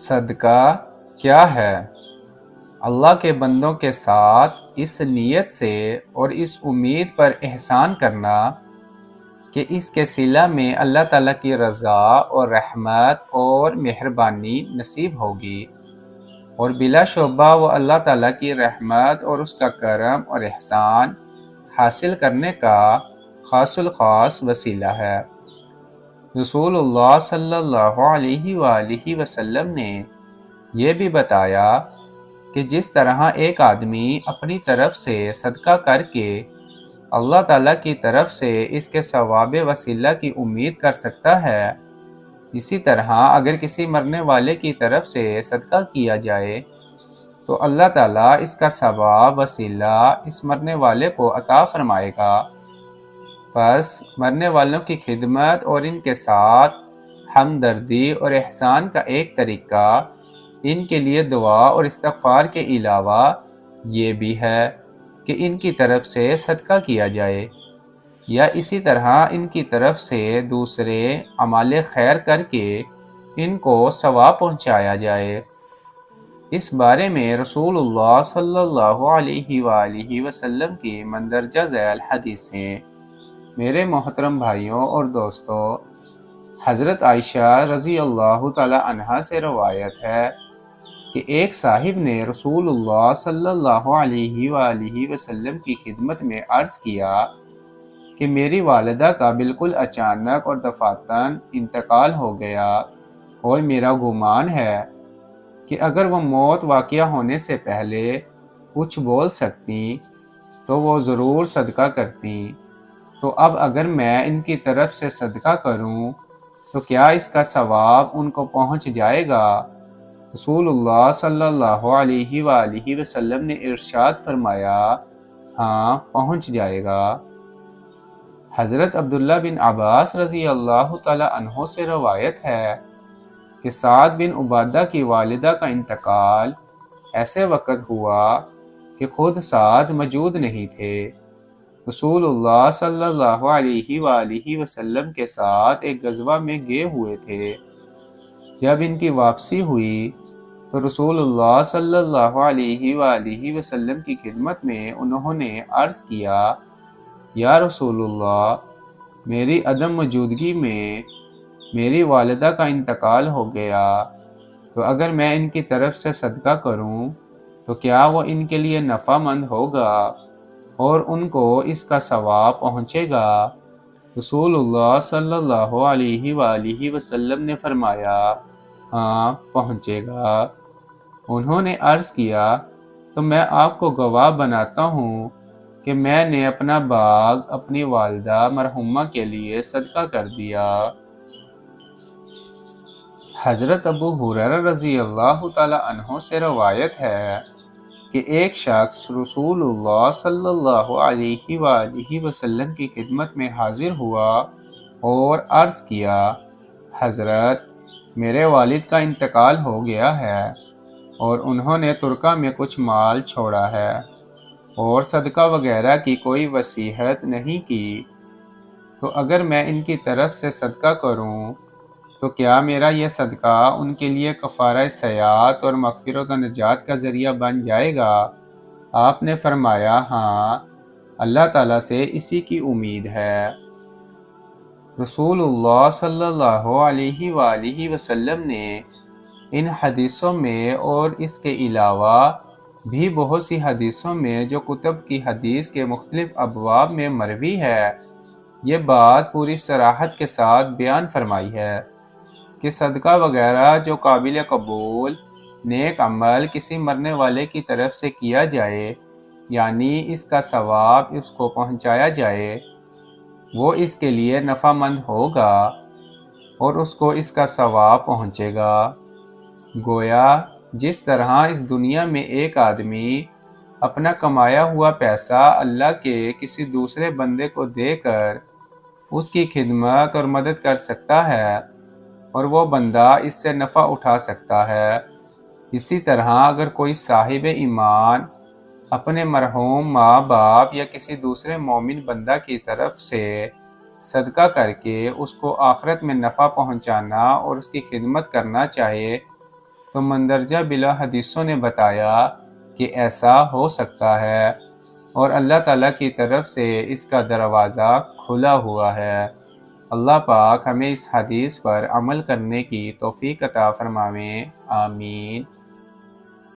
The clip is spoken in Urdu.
صدقہ کیا ہے؟ اللہ کے بندوں کے ساتھ اس نیت سے اور اس امید پر احسان کرنا کہ اس کے صلہ میں اللہ تعالیٰ کی رضا اور رحمت اور مہربانی نصیب ہوگی، اور بلا شبہ وہ اللہ تعالیٰ کی رحمت اور اس کا کرم اور احسان حاصل کرنے کا خاص الخاص وسیلہ ہے۔ رسول اللہ صلی اللہ علیہ وآلہ وسلم نے یہ بھی بتایا کہ جس طرح ایک آدمی اپنی طرف سے صدقہ کر کے اللہ تعالیٰ کی طرف سے اس کے ثواب وسیلہ کی امید کر سکتا ہے، اسی طرح اگر کسی مرنے والے کی طرف سے صدقہ کیا جائے تو اللہ تعالیٰ اس کا ثواب وسیلہ اس مرنے والے کو عطا فرمائے گا۔ پس مرنے والوں کی خدمت اور ان کے ساتھ ہمدردی اور احسان کا ایک طریقہ ان کے لیے دعا اور استغفار کے علاوہ یہ بھی ہے کہ ان کی طرف سے صدقہ کیا جائے، یا اسی طرح ان کی طرف سے دوسرے اعمال خیر کر کے ان کو ثواب پہنچایا جائے۔ اس بارے میں رسول اللہ صلی اللہ علیہ وآلہ وسلم کی مندرجہ ذیل حدیثیں میرے محترم بھائیوں اور دوستوں، حضرت عائشہ رضی اللہ تعالی عنہا سے روایت ہے کہ ایک صاحب نے رسول اللہ صلی اللہ علیہ وآلہ وسلم کی خدمت میں عرض کیا کہ میری والدہ کا بالکل اچانک اور دفاتن انتقال ہو گیا، اور میرا گمان ہے کہ اگر وہ موت واقع ہونے سے پہلے کچھ بول سکتی تو وہ ضرور صدقہ کرتی، تو اب اگر میں ان کی طرف سے صدقہ کروں تو کیا اس کا ثواب ان کو پہنچ جائے گا؟ رسول اللہ صلی اللہ علیہ وآلہ وسلم نے ارشاد فرمایا، ہاں پہنچ جائے گا۔ حضرت عبداللہ بن عباس رضی اللہ تعالی عنہ سے روایت ہے کہ سعد بن عبادہ کی والدہ کا انتقال ایسے وقت ہوا کہ خود سعد موجود نہیں تھے۔ رسول اللہ صلی اللہ علیہ وآلہ وسلم کے ساتھ ایک غزوہ میں گئے ہوئے تھے۔ جب ان کی واپسی ہوئی تو رسول اللہ صلی اللہ علیہ وآلہ وسلم کی خدمت میں انہوں نے عرض کیا، یا رسول اللہ، میری عدم موجودگی میں میری والدہ کا انتقال ہو گیا، تو اگر میں ان کی طرف سے صدقہ کروں تو کیا وہ ان کے لیے نفع مند ہوگا اور ان کو اس کا ثواب پہنچے گا؟ رسول اللہ صلی اللہ علیہ وآلہ وسلم نے فرمایا، ہاں پہنچے گا۔ انہوں نے عرض کیا، تو میں آپ کو گواہ بناتا ہوں کہ میں نے اپنا باغ اپنی والدہ مرحومہ کے لیے صدقہ کر دیا۔ حضرت ابو ہریرہ رضی اللہ تعالی عنہ سے روایت ہے کہ ایک شخص رسول اللہ صلی اللہ علیہ وآلہ وسلم کی خدمت میں حاضر ہوا اور عرض کیا، حضرت، میرے والد کا انتقال ہو گیا ہے اور انہوں نے ترکہ میں کچھ مال چھوڑا ہے اور صدقہ وغیرہ کی کوئی وصیت نہیں کی، تو اگر میں ان کی طرف سے صدقہ کروں تو کیا میرا یہ صدقہ ان کے لیے کفارہ سیئات اور مغفرت و نجات کا ذریعہ بن جائے گا؟ آپ نے فرمایا، ہاں، اللہ تعالیٰ سے اسی کی امید ہے۔ رسول اللہ صلی اللہ علیہ وآلہ وسلم نے ان حدیثوں میں اور اس کے علاوہ بھی بہت سی حدیثوں میں جو کتب کی حدیث کے مختلف ابواب میں مروی ہے، یہ بات پوری صراحت کے ساتھ بیان فرمائی ہے کہ صدقہ وغیرہ جو قابل قبول نیک عمل کسی مرنے والے کی طرف سے کیا جائے، یعنی اس کا ثواب اس کو پہنچایا جائے، وہ اس کے لیے نفع مند ہوگا اور اس کو اس کا ثواب پہنچے گا۔ گویا جس طرح اس دنیا میں ایک آدمی اپنا کمایا ہوا پیسہ اللہ کے کسی دوسرے بندے کو دے کر اس کی خدمت اور مدد کر سکتا ہے اور وہ بندہ اس سے نفع اٹھا سکتا ہے، اسی طرح اگر کوئی صاحب ایمان اپنے مرحوم ماں باپ یا کسی دوسرے مومن بندہ کی طرف سے صدقہ کر کے اس کو آخرت میں نفع پہنچانا اور اس کی خدمت کرنا چاہے تو مندرجہ بلا حدیثوں نے بتایا کہ ایسا ہو سکتا ہے اور اللہ تعالیٰ کی طرف سے اس کا دروازہ کھلا ہوا ہے۔ اللہ پاک ہمیں اس حدیث پر عمل کرنے کی توفیق عطا فرمائے، آمین۔